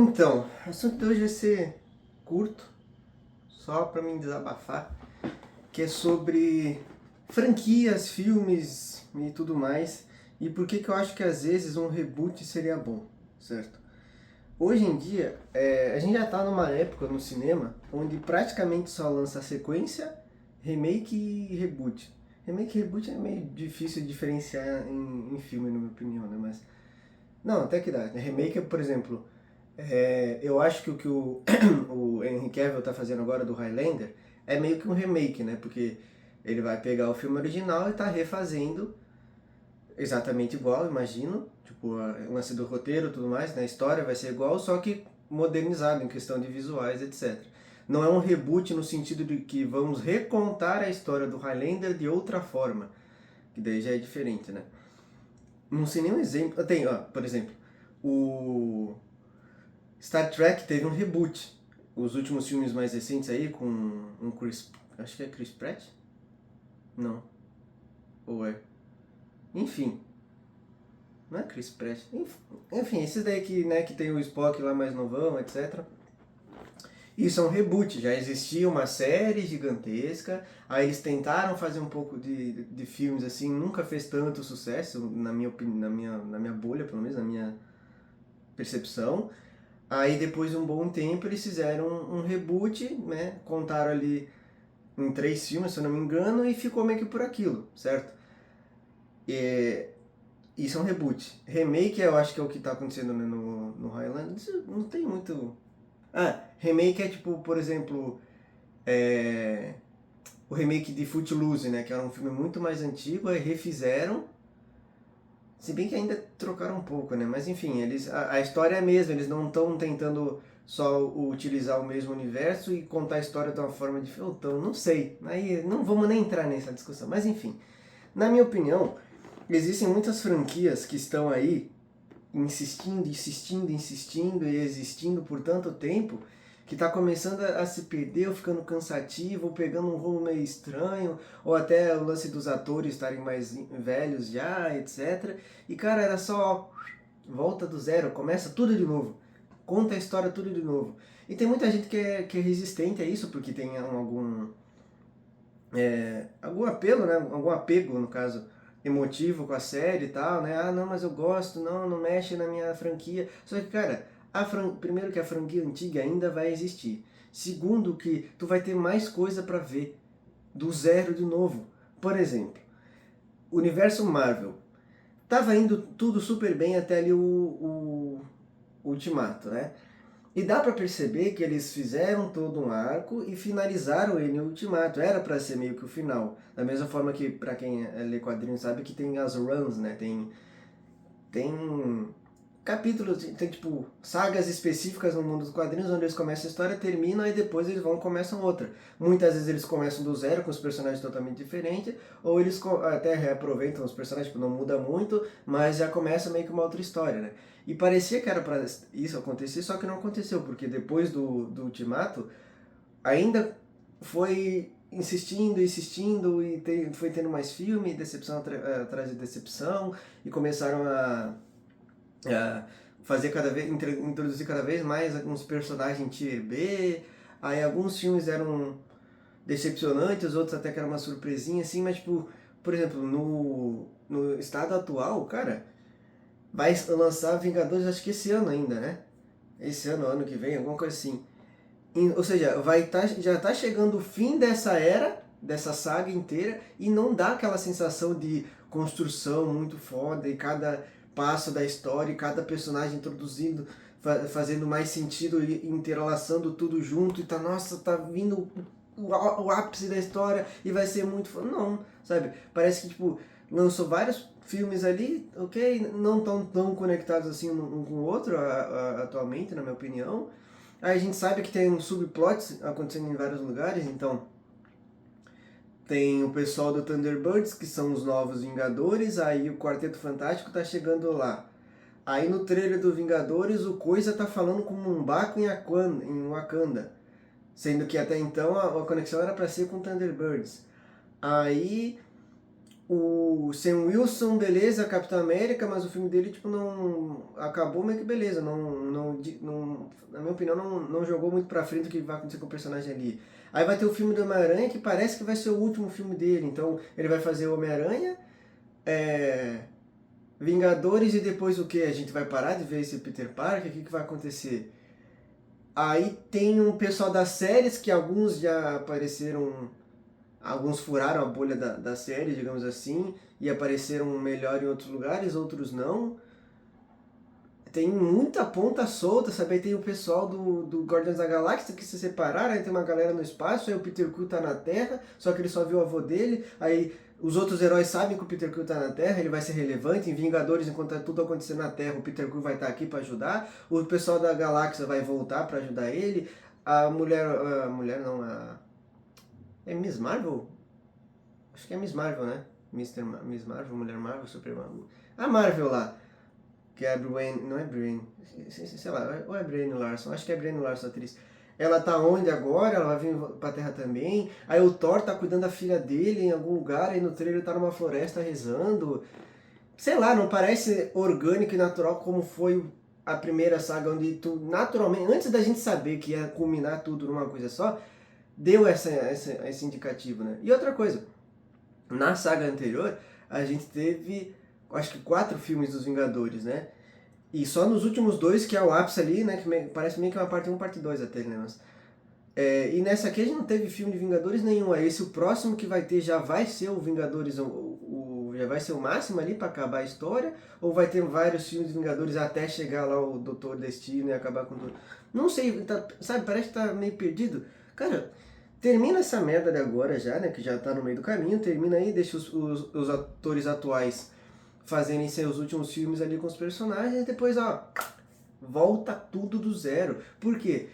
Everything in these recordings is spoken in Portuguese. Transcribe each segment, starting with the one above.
Então, o assunto de hoje vai ser curto, só para mim desabafar, que é sobre franquias, filmes e tudo mais, e por que que eu acho que às vezes um reboot seria bom, certo? Hoje em dia, a gente já tá numa época no cinema onde praticamente só lança sequência, remake e reboot. Remake e reboot é meio difícil de diferenciar em filme, na minha opinião, né? Mas, não, até que dá. Remake, por exemplo, eu acho que o que o Henry Cavill tá fazendo agora do Highlander é meio que um remake, né? Porque ele vai pegar o filme original e tá refazendo exatamente igual, imagino. Tipo, o lance do roteiro e tudo mais, né? A história vai ser igual, só que modernizado em questão de visuais, etc. Não é um reboot no sentido de que vamos recontar a história do Highlander de outra forma, que daí já é diferente, né? Não sei nenhum exemplo. Tem, ó, por exemplo, o Star Trek teve um reboot. Os últimos filmes mais recentes aí com um Chris... Acho que é Chris Pratt? Não. Ou é? Enfim. Não é Chris Pratt. Enfim, esses daí que, né, que tem o Spock lá mais novão, etc. Isso é um reboot. Já existia uma série gigantesca. Aí eles tentaram fazer um pouco de filmes assim. Nunca fez tanto sucesso, na minha opinião, na minha bolha, pelo menos, na minha percepção. Aí depois de um bom tempo eles fizeram um reboot, né? Contaram ali em 3 filmes, se eu não me engano, e ficou meio que por aquilo, certo? É, isso é um reboot. Remake eu acho que é o que tá acontecendo, né, no Highland. Isso não tem muito. Ah, remake é tipo, por exemplo, é, o remake de Footloose, né? Que era um filme muito mais antigo, aí refizeram. Se bem que ainda trocaram um pouco, né? Mas enfim, a história é a mesma, eles não estão tentando só utilizar o mesmo universo e contar a história de uma forma diferente. Então, não sei. Aí não vamos nem entrar nessa discussão. Mas enfim, na minha opinião, existem muitas franquias que estão aí insistindo, insistindo, insistindo e existindo por tanto tempo que está começando a se perder, ou ficando cansativo, ou pegando um rumo meio estranho, ou até o lance dos atores estarem mais velhos já, etc. E cara, era só volta do zero, começa tudo de novo, conta a história tudo de novo. E tem muita gente que é resistente a isso, porque tem algum apelo, né? Algum apego, no caso, emotivo com a série e tal, né? Ah, não, mas eu gosto, não, não mexe na minha franquia. Só que, cara, primeiro que a franquia antiga ainda vai existir. Segundo que tu vai ter mais coisa pra ver do zero de novo. Por exemplo, universo Marvel. Tava indo tudo super bem até ali o Ultimato, né? E dá pra perceber que eles fizeram todo um arco e finalizaram ele no Ultimato. Era pra ser meio que o final. Da mesma forma que, pra quem lê quadrinhos sabe, que tem as runs, né? Tem capítulos, tem tipo sagas específicas no mundo dos quadrinhos onde eles começam a história, terminam e depois eles vão e começam outra. Muitas vezes eles começam do zero com os personagens totalmente diferentes, ou eles até reaproveitam os personagens, tipo, não muda muito, mas já começa meio que uma outra história, né? E parecia que era pra isso acontecer, só que não aconteceu, porque depois do Ultimato, ainda foi insistindo, insistindo, e foi tendo mais filme, decepção atrás de decepção, e começaram a fazer cada vez, introduzir cada vez mais alguns personagens tier B, aí alguns filmes eram decepcionantes, outros até que era uma surpresinha, assim, mas tipo, por exemplo, no estado atual, cara, vai lançar Vingadores acho que esse ano ainda, né? Esse ano, ano que vem, alguma coisa assim. Ou seja, já tá chegando o fim dessa era, dessa saga inteira, e não dá aquela sensação de construção muito foda, e cada passo da história, e cada personagem introduzindo, fazendo mais sentido, e interlaçando tudo junto, e tá, nossa, tá vindo o ápice da história, e vai ser muito foda. Não, sabe? Parece que, tipo, lançou vários filmes ali, ok, não tão tão conectados assim um com o outro atualmente, na minha opinião. Aí a gente sabe que tem um subplot acontecendo em vários lugares, então tem o pessoal do Thunderbirds, que são os novos Vingadores, aí o Quarteto Fantástico tá chegando lá. Aí no trailer do Vingadores, o Coisa tá falando com o M'Baku em Wakanda, sendo que até então a conexão era para ser com Thunderbirds. Aí O Sam Wilson, beleza, Capitão América, mas o filme dele, tipo, não... Acabou meio que beleza, na minha opinião, não jogou muito pra frente o que vai acontecer com o personagem ali. Aí vai ter o filme do Homem-Aranha, que parece que vai ser o último filme dele, então ele vai fazer o Homem-Aranha, Vingadores e depois o que? A gente vai parar de ver esse Peter Parker? O que vai acontecer? Aí tem um pessoal das séries, que alguns já apareceram, alguns furaram a bolha da série, digamos assim, e apareceram melhor em outros lugares, outros não. Tem muita ponta solta, sabe? Aí tem o pessoal do Guardiões da Galáxia que se separaram, aí tem uma galera no espaço, aí o Peter Quill tá na Terra, só que ele só viu o avô dele, aí os outros heróis sabem que o Peter Quill tá na Terra, ele vai ser relevante, em Vingadores, enquanto tá tudo acontecendo na Terra, o Peter Quill vai estar aqui para ajudar, o pessoal da Galáxia vai voltar para ajudar ele, a mulher não, é Miss Marvel? Acho que é Miss Marvel, né? Miss Marvel, Mulher Marvel, Super Marvel. A Marvel lá, que é a Brienne, não é Brienne, sei lá, ou é Brienne Larson, acho que é Brienne Larson a atriz. Ela tá onde agora? Ela vai vir pra Terra também. Aí o Thor tá cuidando da filha dele em algum lugar, aí no trailer tá numa floresta rezando. Sei lá, não parece orgânico e natural como foi a primeira saga, onde tu naturalmente, antes da gente saber que ia culminar tudo numa coisa só, deu esse indicativo, né? E outra coisa, na saga anterior, a gente teve, acho que 4 filmes dos Vingadores, né? E só nos últimos dois, que é o ápice ali, né? Que parece meio que é uma parte 1, parte 2 até, né? E nessa aqui a gente não teve filme de Vingadores nenhum. Aí esse o próximo que vai ter já vai ser o Vingadores, já vai ser o máximo ali para acabar a história? Ou vai ter vários filmes de Vingadores até chegar lá o Doutor Destino e acabar com tudo? Não sei, sabe? Parece que tá meio perdido. Cara, termina essa merda de agora já, né? Que já tá no meio do caminho. Termina aí, deixa os atores atuais fazerem seus últimos filmes ali com os personagens. E depois, ó, volta tudo do zero. Por quê?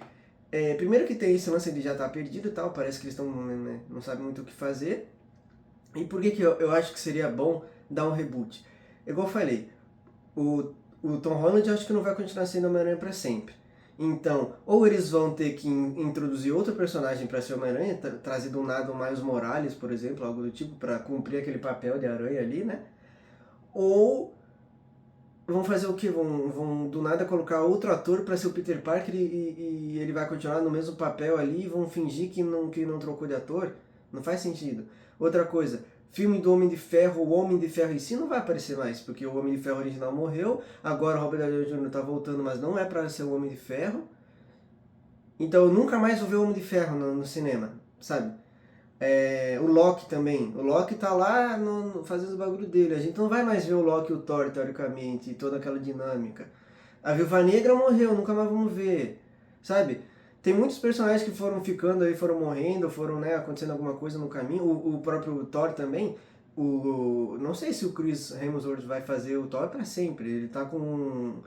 Primeiro que tem esse lance de já estar perdido e tal, parece que eles estão, né, não sabem muito o que fazer. E por que eu acho que seria bom dar um reboot? Igual eu falei, o Tom Holland eu acho que não vai continuar sendo Homem-Aranha para sempre. Então, ou eles vão ter que introduzir outro personagem para ser Homem-Aranha, trazer do nada o Miles Morales, por exemplo, algo do tipo, para cumprir aquele papel de aranha ali, né? Ou vão fazer o quê? Vão do nada colocar outro ator para ser o Peter Parker e ele vai continuar no mesmo papel ali e vão fingir que não trocou de ator? Não faz sentido. Outra coisa, filme do Homem de Ferro, o Homem de Ferro em si não vai aparecer mais, porque o Homem de Ferro original morreu, agora o Robert Downey Jr. tá voltando, mas não é para ser o Homem de Ferro. Então eu nunca mais vou ver o Homem de Ferro no cinema, sabe? O Loki também. O Loki tá lá fazendo o bagulho dele. A gente não vai mais ver o Loki e o Thor, teoricamente, e toda aquela dinâmica. A Viúva Negra morreu, nunca mais vamos ver. Sabe? Tem muitos personagens que foram ficando aí, foram morrendo, foram, né, acontecendo alguma coisa no caminho. O próprio Thor também. Não sei se o Chris Hemsworth vai fazer o Thor pra sempre. Ele tá com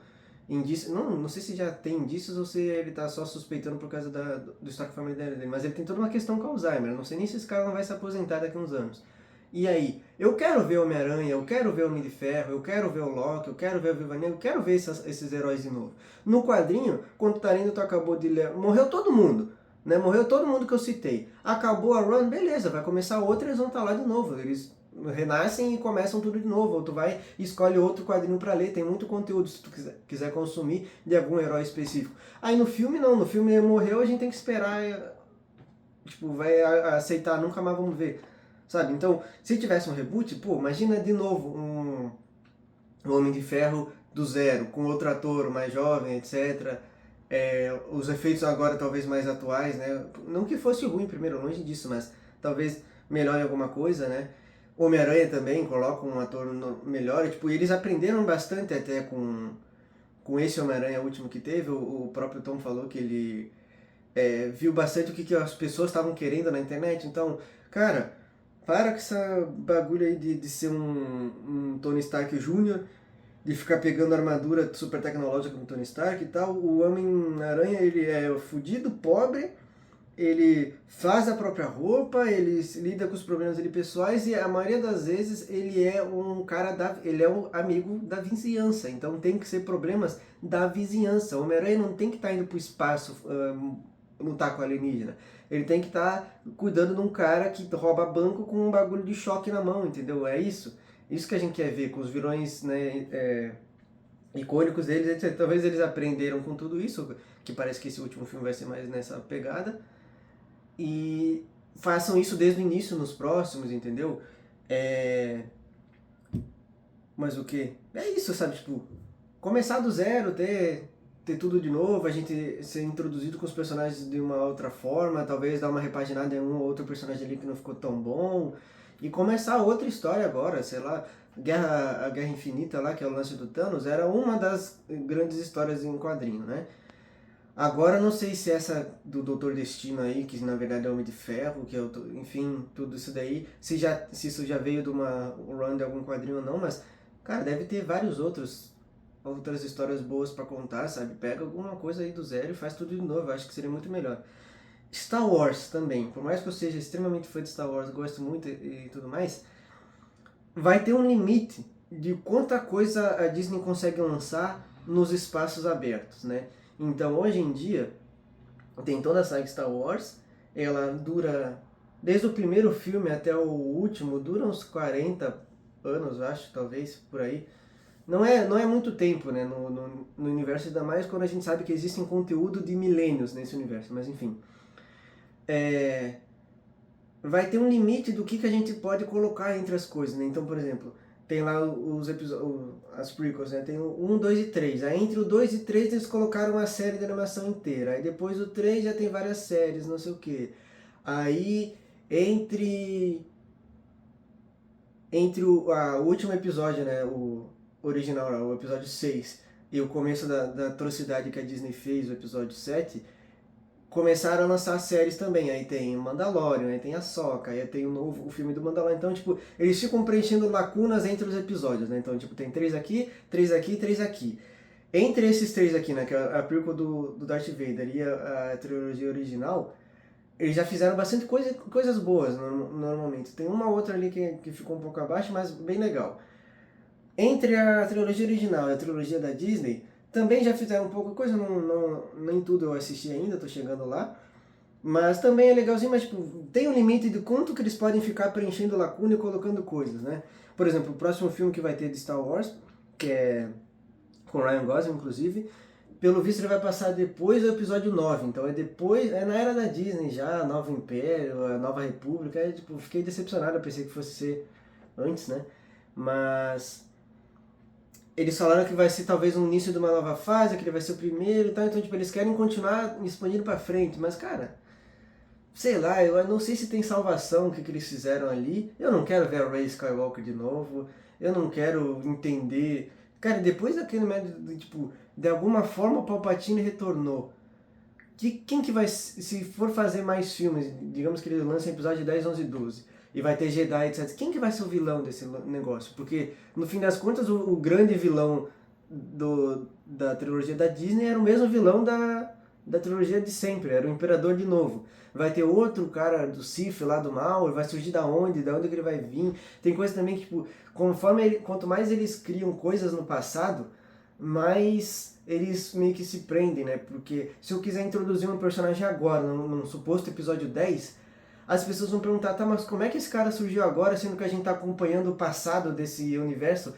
indícios. Não sei se já tem indícios ou se ele tá só suspeitando por causa do histórico familiar dele. Mas ele tem toda uma questão com Alzheimer. Eu não sei nem se esse cara não vai se aposentar daqui a uns anos. E aí, eu quero ver Homem-Aranha, eu quero ver o Homem de Ferro, eu quero ver o Loki, eu quero ver a Viúva Negra, eu quero ver esses heróis de novo. No quadrinho, quando o Tarino acabou de ler, morreu todo mundo, né? Morreu todo mundo que eu citei. Acabou a run, beleza, vai começar outra e eles vão estar lá de novo. Eles renascem e começam tudo de novo. Ou tu vai e escolhe outro quadrinho para ler, tem muito conteúdo se tu quiser consumir de algum herói específico. Aí no filme não, no filme ele morreu, a gente tem que esperar, tipo, vai aceitar, nunca mais vamos ver. Sabe? Então, se tivesse um reboot, pô, imagina de novo um Homem de Ferro do zero, com outro ator mais jovem, etc. Os efeitos agora talvez mais atuais, né? Não que fosse ruim primeiro, longe disso, mas talvez melhore alguma coisa, né? Homem-Aranha também, coloca um ator melhor. E, tipo, eles aprenderam bastante até com esse Homem-Aranha último que teve. O próprio Tom falou que ele viu bastante o que as pessoas estavam querendo na internet. Então, cara, para com essa bagulho aí de ser um Tony Stark Jr., de ficar pegando armadura super tecnológica como Tony Stark e tal. O Homem-Aranha, ele é fudido, pobre, ele faz a própria roupa, ele lida com os problemas dele pessoais e a maioria das vezes ele é um cara ele é um amigo da vizinhança, então tem que ser problemas da vizinhança. O Homem-Aranha não tem que estar indo pro espaço lutar com alienígena. Ele tem que estar cuidando de um cara que rouba banco com um bagulho de choque na mão, entendeu? É isso. Isso que a gente quer ver com os vilões, né, icônicos deles, etc. Talvez eles aprenderam com tudo isso, que parece que esse último filme vai ser mais nessa pegada, e façam isso desde o início nos próximos, entendeu? É... Mas o que? É isso, sabe? Tipo, começar do zero, ter tudo de novo, a gente ser introduzido com os personagens de uma outra forma, talvez dar uma repaginada em um ou outro personagem ali que não ficou tão bom, e começar outra história agora, sei lá, a Guerra Infinita lá, que é o lance do Thanos, era uma das grandes histórias em quadrinho, né? Agora não sei se essa do Doutor Destino aí, que na verdade é o Homem de Ferro, que é o, enfim, tudo isso daí, se isso já veio de uma run de algum quadrinho ou não, mas, cara, deve ter vários outras histórias boas pra contar, sabe? Pega alguma coisa aí do zero e faz tudo de novo, eu acho que seria muito melhor. Star Wars também, por mais que eu seja extremamente fã de Star Wars, gosto muito e tudo mais, vai ter um limite de quanta coisa a Disney consegue lançar nos espaços abertos, né? Então, hoje em dia, tem toda a saga Star Wars, ela dura, desde o primeiro filme até o último, dura uns 40 anos, acho, talvez, por aí. Não é muito tempo, né, no universo, ainda mais quando a gente sabe que existem conteúdo de milênios nesse universo, mas enfim. Vai ter um limite do que a gente pode colocar entre as coisas, né? Então, por exemplo, tem lá os episódios, as prequels, né? Tem o 1, 2 e 3. Aí entre o 2 e 3 eles colocaram uma série de animação inteira. Aí depois o 3 já tem várias séries, não sei o quê. Aí entre o último episódio, né? O original, o episódio 6, e o começo da atrocidade que a Disney fez, o episódio 7, começaram a lançar séries também. Aí tem o Mandalorian, aí tem a Ahsoka, aí tem o filme do Mandalorian. Então, tipo, eles ficam preenchendo lacunas entre os episódios, né? Então, tipo, tem 3 aqui, 3 aqui, 3 aqui. Entre esses 3 aqui, né, que é a prequel do Darth Vader e a trilogia original, eles já fizeram bastante coisas boas, normalmente. Tem uma outra ali que ficou um pouco abaixo, mas bem legal. Entre a trilogia original e a trilogia da Disney, também já fizeram um pouco coisa, nem tudo eu assisti ainda, tô chegando lá. Mas também é legalzinho, mas tipo, tem um limite de quanto que eles podem ficar preenchendo lacuna e colocando coisas, né? Por exemplo, o próximo filme que vai ter de Star Wars, que é com Ryan Gosling, inclusive, pelo visto ele vai passar depois do episódio 9, então é na era da Disney já, Novo Império, a Nova República, tipo, fiquei decepcionado, eu pensei que fosse ser antes, né? Mas eles falaram que vai ser talvez um início de uma nova fase, que ele vai ser o primeiro e tal, então tipo, eles querem continuar expandindo pra frente, mas cara, sei lá, eu não sei se tem salvação o que eles fizeram ali, eu não quero ver a Rey Skywalker de novo, eu não quero entender, cara, depois daquele método, tipo, de alguma forma o Palpatine retornou, quem que vai, se for fazer mais filmes, digamos que eles lancem episódio 10, 11 e 12, e vai ter Jedi, etc. Quem que vai ser o vilão desse negócio? Porque, no fim das contas, o grande vilão da trilogia da Disney era o mesmo vilão da trilogia de sempre, era o Imperador de novo. Vai ter outro cara do Sith lá do mal, vai surgir da onde que ele vai vir. Tem coisa também que, tipo, quanto mais eles criam coisas no passado, mais eles meio que se prendem, né? Porque se eu quiser introduzir um personagem agora, num suposto episódio 10, as pessoas vão perguntar, tá, mas como é que esse cara surgiu agora, sendo que a gente tá acompanhando o passado desse universo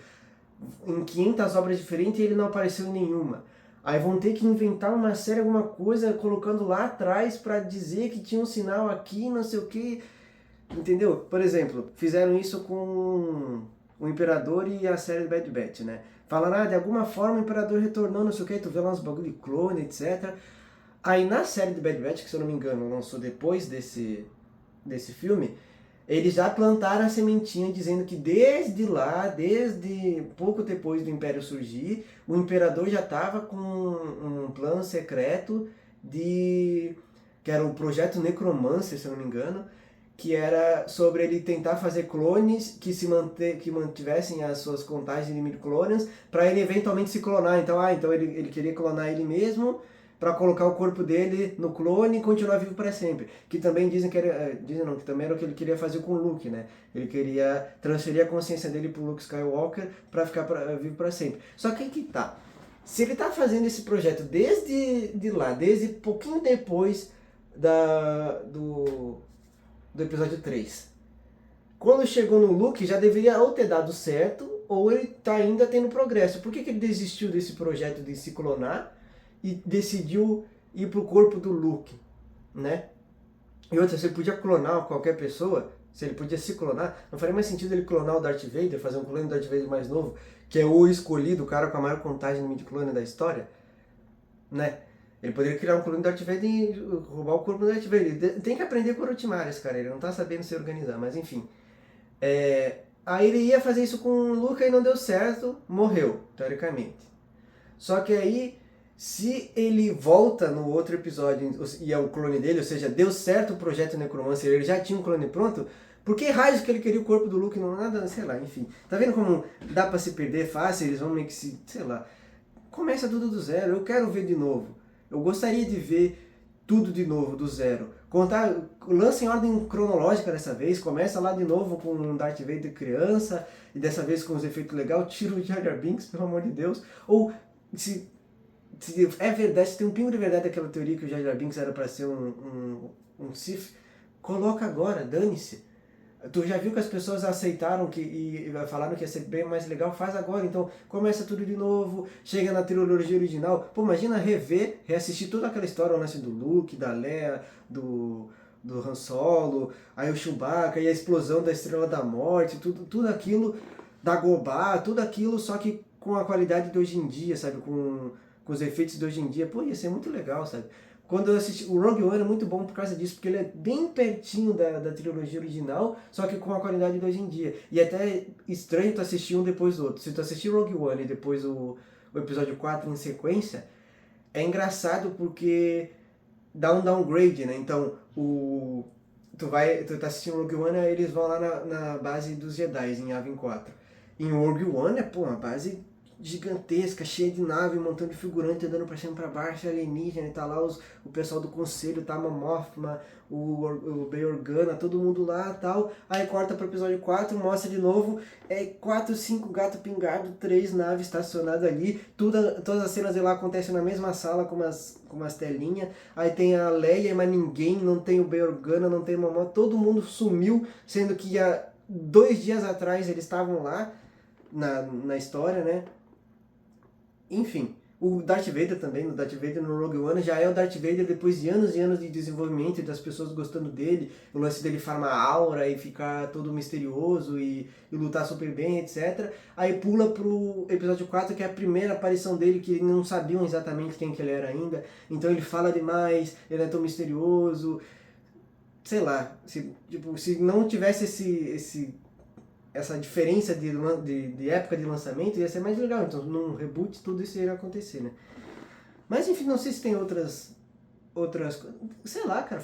em 500 obras diferentes e ele não apareceu em nenhuma? Aí vão ter que inventar uma série, alguma coisa, colocando lá atrás pra dizer que tinha um sinal aqui, não sei o que, entendeu? Por exemplo, fizeram isso com o Imperador e a série Bad Batch, né? Falaram, de alguma forma o Imperador retornou, não sei o que, tu vê lá uns bagulho de clone, etc. Aí na série de Bad Batch, que se eu não me engano lançou depois desse filme, eles já plantaram a sementinha dizendo que desde lá, desde pouco depois do Império surgir, o Imperador já estava com um plano secreto que era o Projeto Necromancer, se eu não me engano, que era sobre ele tentar fazer clones que mantivessem as suas contagens de midi-chlorians para ele eventualmente se clonar. Então ele queria clonar ele mesmo para colocar o corpo dele no clone e continuar vivo para sempre. Que também dizem que também era o que ele queria fazer com o Luke, né? Ele queria transferir a consciência dele pro Luke Skywalker para ficar vivo para sempre. Só que aí que tá. Se ele tá fazendo esse projeto desde pouquinho depois do episódio 3. Quando chegou no Luke, já deveria ou ter dado certo, ou ele tá ainda tendo progresso. Por que ele desistiu desse projeto de se clonar e decidiu ir pro corpo do Luke, né? E outra, se ele podia clonar qualquer pessoa, se ele podia se clonar, não faria mais sentido ele clonar o Darth Vader, fazer um clone do Darth Vader mais novo, que é o escolhido, o cara com a maior contagem de midi-clone da história, né? Ele poderia criar um clone do Darth Vader e roubar o corpo do Darth Vader. Ele tem que aprender com o Ultimaris, cara, ele não tá sabendo se organizar, mas enfim. Aí ele ia fazer isso com o Luke e não deu certo, morreu, teoricamente. Só que aí, se ele volta no outro episódio e é o clone dele, ou seja, deu certo o projeto Necromancer, ele já tinha um clone pronto, por que raios que ele queria o corpo do Luke? Não, nada, sei lá, enfim. Tá vendo como dá pra se perder fácil? Eles vão meio que se, sei lá. Começa tudo do zero, eu quero ver de novo. Eu gostaria de ver tudo de novo, do zero. Contar, lança em ordem cronológica dessa vez, começa lá de novo com um Darth Vader criança, e dessa vez com os efeitos legais, tira o Jar Jar Binks, pelo amor de Deus. Ou, se é verdade, se tem um pingo de verdade daquela teoria que o Jar Jar Binks era para ser um Sith, coloca agora, dane-se. Tu já viu que as pessoas aceitaram e falaram que ia ser bem mais legal? Faz agora, então começa tudo de novo, chega na trilogia original. Pô, imagina reassistir toda aquela história, o lance do Luke, da Leia, do Han Solo, aí o Chewbacca e a explosão da Estrela da Morte, tudo aquilo, da Gobá, tudo aquilo, só que com a qualidade de hoje em dia, sabe? Com os efeitos de hoje em dia. Pô, ia ser muito legal, sabe? Quando eu assisti, o Rogue One é muito bom por causa disso, porque ele é bem pertinho da trilogia original, só que com a qualidade de hoje em dia. E é até estranho tu assistir um depois do outro. Se tu assistir Rogue One e depois o episódio 4 em sequência, é engraçado porque dá um downgrade, né? Então, tu tá assistindo Rogue One, aí eles vão lá na base dos Jedi, em Yavin 4. Em Rogue One é, pô, uma base gigantesca, cheia de nave, um montão de figurante andando pra cima e pra baixo, alienígena, e tá lá o pessoal do conselho, tá a Mothma, o Bail Organa, todo mundo lá e tal. Aí corta pro episódio 4, mostra de novo, 4, 5 gato pingado, 3 naves estacionadas ali, todas as cenas de lá acontecem na mesma sala com umas telinhas. Aí tem a Leia, mas ninguém, não tem o Bail Organa, não tem o Mothma, todo mundo sumiu, sendo que há 2 dias atrás eles estavam lá na história, né? Enfim, o Darth Vader também, o Darth Vader no Rogue One já é o Darth Vader depois de anos e anos de desenvolvimento e das pessoas gostando dele, o lance dele farmar aura e ficar todo misterioso e lutar super bem, etc. Aí pula pro episódio 4, que é a primeira aparição dele, que não sabiam exatamente quem que ele era ainda, então ele fala demais, ele é tão misterioso, sei lá, se não tivesse essa diferença de época de lançamento, ia ser mais legal. Então, num reboot, tudo isso ia acontecer, né? Mas, enfim, não sei se tem outras sei lá, cara,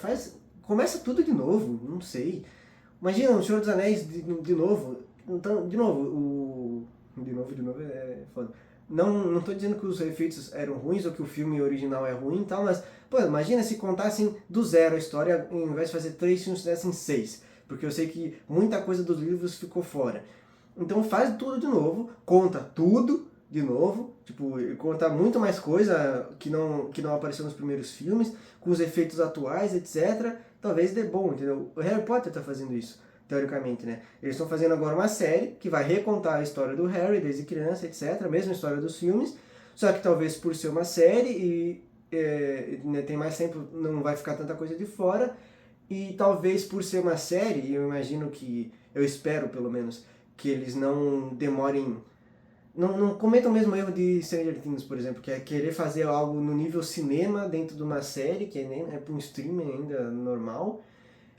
começa tudo de novo, não sei. Imagina, o Senhor dos Anéis de novo. Então, de novo é foda. Não tô dizendo que os efeitos eram ruins ou que o filme original é ruim e tal, mas, pô, imagina se contassem do zero a história, ao invés de fazer 3 filmes, fizessem 6. Porque eu sei que muita coisa dos livros ficou fora. Então faz tudo de novo, conta tudo de novo, tipo, conta muito mais coisa que não apareceu nos primeiros filmes, com os efeitos atuais, etc. Talvez dê bom, entendeu? O Harry Potter tá fazendo isso, teoricamente, né? Eles estão fazendo agora uma série que vai recontar a história do Harry desde criança, etc. A mesma história dos filmes, só que talvez por ser uma série né, tem mais tempo, não vai ficar tanta coisa de fora. E talvez por ser uma série, eu imagino que, eu espero pelo menos, que eles não demorem, não cometam o mesmo erro de Stranger Things, por exemplo, que é querer fazer algo no nível cinema dentro de uma série, que nem é para um streaming ainda normal,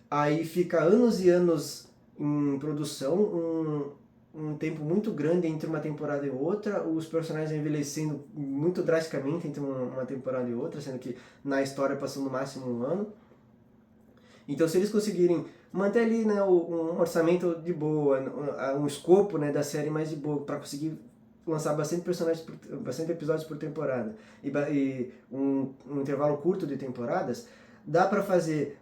aí fica anos e anos em produção, um tempo muito grande entre uma temporada e outra, os personagens envelhecendo muito drasticamente entre uma temporada e outra, sendo que na história passou no máximo um ano. Então, se eles conseguirem manter ali, né, um orçamento de boa, um escopo, né, da série mais de boa, para conseguir lançar bastante episódios por temporada e um intervalo curto de temporadas, dá para fazer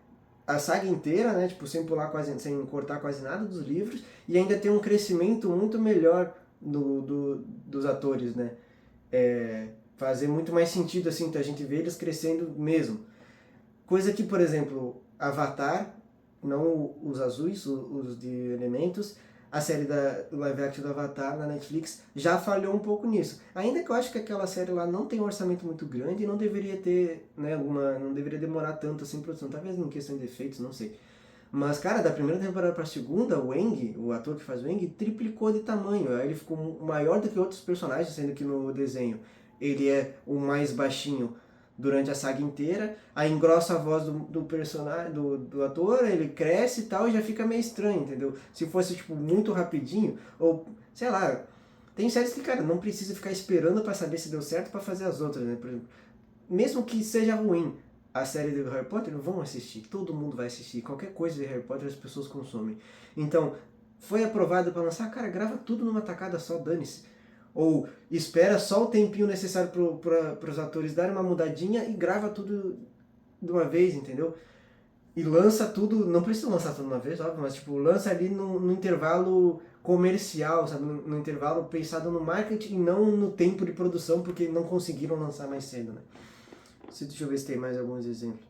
a saga inteira, né, tipo, sem cortar quase nada dos livros, e ainda ter um crescimento muito melhor dos atores, né? Fazer muito mais sentido, assim, a gente vê eles crescendo mesmo. Coisa que, por exemplo, Avatar, não os azuis, os de elementos, a série da live action do Avatar na Netflix já falhou um pouco nisso. Ainda que eu acho que aquela série lá não tem um orçamento muito grande e não deveria ter, né, não deveria demorar tanto assim em produção. Talvez em questão de efeitos, não sei. Mas, cara, da primeira temporada pra segunda, o Aang, o ator que faz o Aang, triplicou de tamanho. Aí ele ficou maior do que outros personagens, sendo que no desenho ele é o mais baixinho durante a saga inteira. Aí engrossa a voz do personagem, do ator, ele cresce e tal, e já fica meio estranho, entendeu? Se fosse, tipo, muito rapidinho, ou, sei lá, tem séries que, cara, não precisa ficar esperando pra saber se deu certo pra fazer as outras, né? Por exemplo, mesmo que seja ruim a série do Harry Potter, vão assistir. Todo mundo vai assistir. Qualquer coisa de Harry Potter as pessoas consomem. Então, foi aprovado para lançar, cara, grava tudo numa tacada só, dane-se. Ou espera só o tempinho necessário para os atores darem uma mudadinha e grava tudo de uma vez, entendeu? E lança tudo, não precisa lançar tudo de uma vez, óbvio, mas tipo, lança ali no intervalo comercial, sabe? No intervalo pensado no marketing e não no tempo de produção, porque não conseguiram lançar mais cedo, né? Deixa eu ver se tem mais alguns exemplos.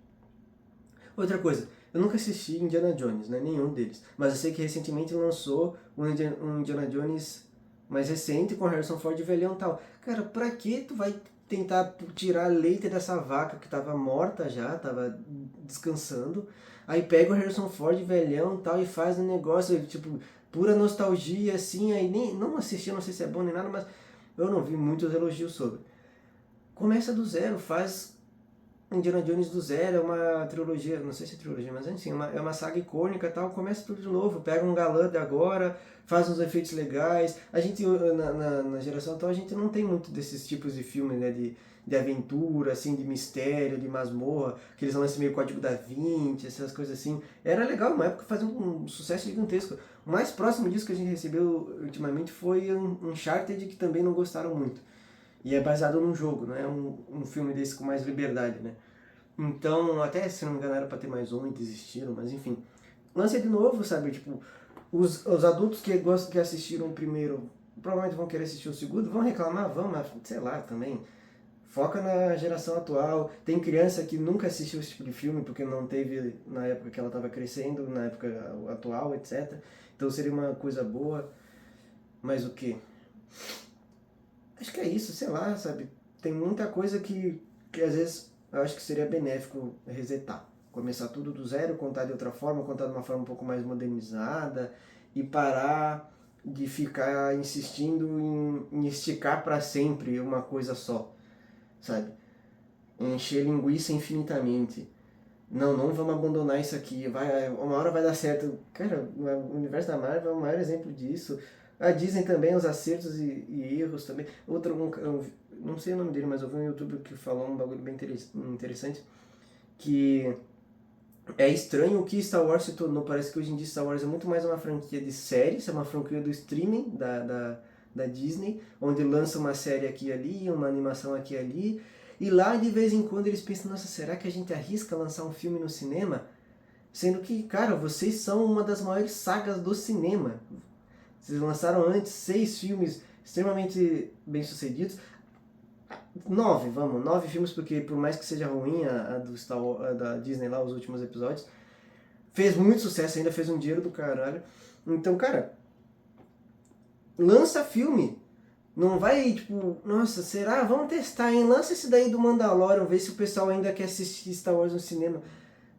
Outra coisa, eu nunca assisti Indiana Jones, né? Nenhum deles. Mas eu sei que recentemente lançou um Indiana Jones mais recente com Harrison Ford velhão e tal. Cara, pra que tu vai tentar tirar leite dessa vaca que tava morta já, tava descansando? Aí pega o Harrison Ford velhão e tal e faz um negócio, tipo, pura nostalgia, assim. Aí nem não assisti, não sei se é bom nem nada, mas eu não vi muitos elogios sobre. Começa do zero, faz Indiana Jones do zero, é uma trilogia, não sei se é trilogia, mas enfim, é uma saga icônica e tal, começa tudo de novo, pega um galã de agora, faz uns efeitos legais. A gente, na geração atual, a gente não tem muito desses tipos de filmes, né, de aventura, assim, de mistério, de masmorra, que eles lançam meio Código da Vinci, essas coisas assim. Era legal, uma época fazia um sucesso gigantesco. O mais próximo disso que a gente recebeu ultimamente foi um Uncharted, que também não gostaram muito. E é baseado num jogo, não é um filme desse com mais liberdade, né? Então, até se não me engano era pra ter mais um e desistiram, mas enfim. Lance de novo, sabe? Tipo, os adultos que assistiram o primeiro provavelmente vão querer assistir o segundo, vão reclamar, vão, mas sei lá também. Foca na geração atual. Tem criança que nunca assistiu esse tipo de filme porque não teve na época que ela estava crescendo, na época atual, etc. Então seria uma coisa boa. Mas o que? Acho que é isso, sei lá, sabe? Tem muita coisa que às vezes eu acho que seria benéfico resetar. Começar tudo do zero, contar de outra forma, contar de uma forma um pouco mais modernizada e parar de ficar insistindo em esticar para sempre uma coisa só, sabe? Encher linguiça infinitamente. Não, não vamos abandonar isso aqui, uma hora vai dar certo. Cara, o universo da Marvel é o maior exemplo disso. A Disney também, os acertos e erros também. Não sei o nome dele, mas eu vi um youtuber que falou um bagulho bem interessante, que é estranho o que Star Wars se tornou. Parece que hoje em dia Star Wars é muito mais uma franquia de séries, é uma franquia do streaming da Disney, onde lança uma série aqui e ali, uma animação aqui e ali, e lá de vez em quando eles pensam, nossa, será que a gente arrisca lançar um filme no cinema? Sendo que, cara, vocês são uma das maiores sagas do cinema. Vocês lançaram antes 6 filmes extremamente bem sucedidos. 9, vamos, 9 filmes, porque por mais que seja ruim a do Star Wars, a da Disney lá, os últimos episódios, fez muito sucesso, ainda fez um dinheiro do caralho. Então, cara, lança filme. Não vai, tipo, nossa, será? Vamos testar, hein? Lança esse daí do Mandalorian, ver se o pessoal ainda quer assistir Star Wars no cinema.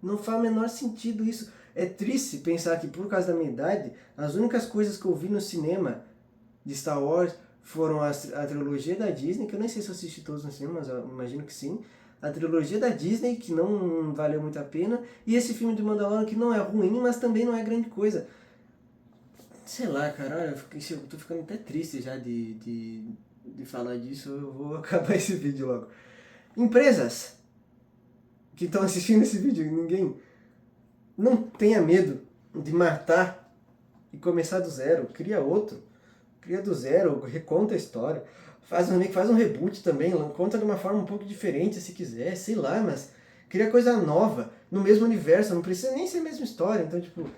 Não faz o menor sentido isso. É triste pensar que, por causa da minha idade, as únicas coisas que eu vi no cinema de Star Wars foram a trilogia da Disney, que eu nem sei se eu assisti todos no cinema, mas eu imagino que sim. A trilogia da Disney, que não valeu muito a pena. E esse filme de Mandalorian, que não é ruim, mas também não é grande coisa. Sei lá, cara, olha, eu tô ficando até triste já de falar disso. Eu vou acabar esse vídeo logo. Empresas que estão assistindo esse vídeo, ninguém, não tenha medo de matar e começar do zero. Cria outro. Cria do zero, reconta a história. Faz um reboot também, conta de uma forma um pouco diferente se quiser, sei lá, mas cria coisa nova, no mesmo universo, não precisa nem ser a mesma história. Então, tipo,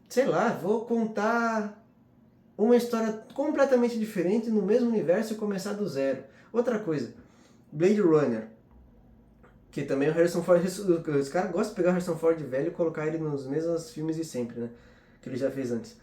sei lá, vou contar uma história completamente diferente no mesmo universo e começar do zero. Outra coisa, Blade Runner. Que também o Harrison Ford, os caras gostam de pegar o Harrison Ford velho e colocar ele nos mesmos filmes de sempre, né? Que ele já fez antes.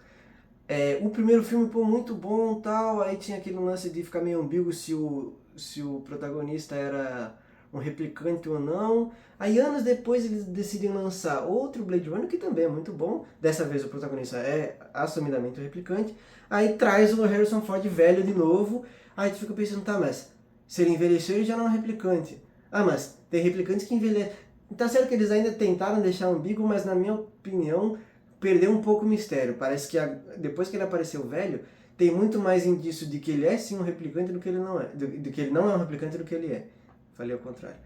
O primeiro filme, pô, muito bom tal, aí tinha aquele lance de ficar meio ambíguo se o protagonista era um replicante ou não. Aí anos depois eles decidem lançar outro Blade Runner, que também é muito bom. Dessa vez o protagonista é assumidamente um replicante. Aí traz o Harrison Ford velho de novo. Aí tu fica pensando, tá, mas se ele envelheceu ele já não é um replicante. Ah, mas tem replicantes que envelhecem. Tá certo que eles ainda tentaram deixar ambíguo, mas na minha opinião perdeu um pouco o mistério. Parece que depois que ele apareceu velho, tem muito mais indício de que ele é sim um replicante do que ele não é. De que ele não é um replicante do que ele é. Falei ao contrário.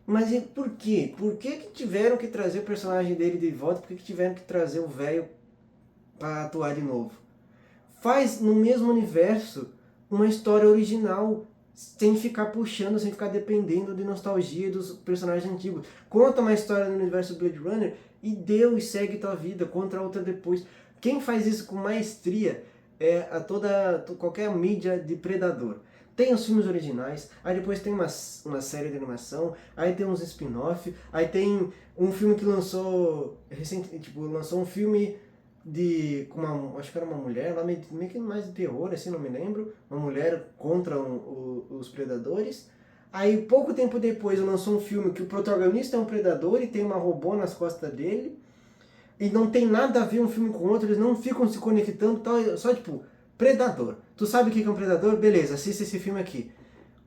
Mas e por quê? Por que tiveram que trazer o personagem dele de volta? Por que tiveram que trazer o velho para atuar de novo? Faz no mesmo universo uma história original, sem ficar puxando, sem ficar dependendo de nostalgia dos personagens antigos. Conta uma história no universo Blade Runner e deu e segue tua vida, contra outra depois. Quem faz isso com maestria é qualquer mídia de Predador. Tem os filmes originais, aí depois tem uma série de animação, aí tem uns spin-off, aí tem um filme que lançou lançou um filme com uma, acho que era uma mulher, lá meio que mais de terror, assim, não me lembro, uma mulher contra os predadores. Aí pouco tempo depois lançou um filme que o protagonista é um predador e tem uma robô nas costas dele, e não tem nada a ver um filme com o outro, eles não ficam se conectando, tal, só tipo, Predador. Tu sabe o que é um predador? Beleza, assista esse filme aqui.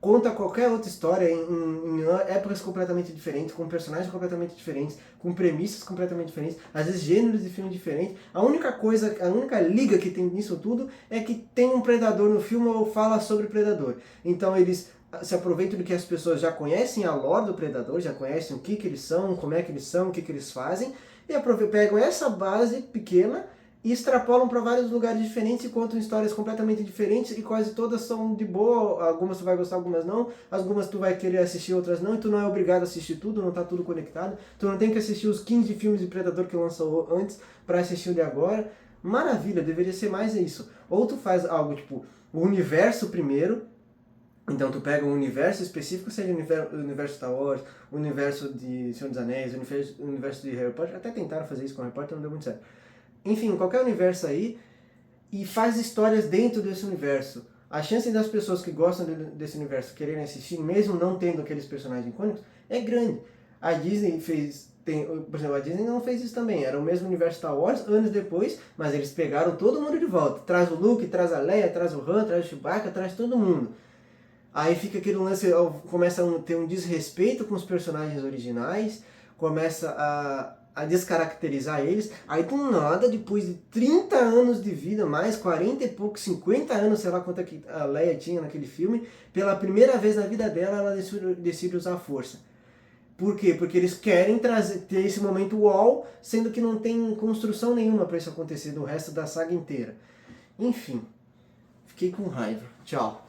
Conta qualquer outra história em épocas completamente diferentes, com personagens completamente diferentes, com premissas completamente diferentes, às vezes gêneros de filme diferentes. A única liga que tem nisso tudo é que tem um predador no filme ou fala sobre predador. Então eles se aproveitam do que as pessoas já conhecem a lore do predador, já conhecem o que eles são, como é que eles são, o que eles fazem, e pegam essa base pequena e extrapolam para vários lugares diferentes e contam histórias completamente diferentes e quase todas são de boa, algumas tu vai gostar, algumas não, algumas tu vai querer assistir, outras não, e tu não é obrigado a assistir tudo, não tá tudo conectado, tu não tem que assistir os 15 filmes de Predador que lançou antes para assistir o de agora. Maravilha, deveria ser mais isso. Ou tu faz algo tipo, o universo primeiro, então tu pega um universo específico, seja o universo Star Wars, o universo de Senhor dos Anéis, o universo de Harry Potter, até tentaram fazer isso com Harry Potter, não deu muito certo. Enfim, qualquer universo aí, e faz histórias dentro desse universo. A chance das pessoas que gostam desse universo quererem assistir, mesmo não tendo aqueles personagens icônicos, é grande. A Disney por exemplo, a Disney não fez isso também, era o mesmo universo Star Wars, anos depois, mas eles pegaram todo mundo de volta. Traz o Luke, traz a Leia, traz o Han, traz o Chewbacca, traz todo mundo. Aí fica aquele lance, começa a ter um desrespeito com os personagens originais, começa a descaracterizar eles, aí do nada, depois de 30 anos de vida, mais 40 e pouco, 50 anos, sei lá quanto que a Leia tinha naquele filme, pela primeira vez na vida dela, ela decide usar a força. Por quê? Porque eles querem ter esse momento uau, sendo que não tem construção nenhuma para isso acontecer no resto da saga inteira. Enfim, fiquei com raiva. Tchau.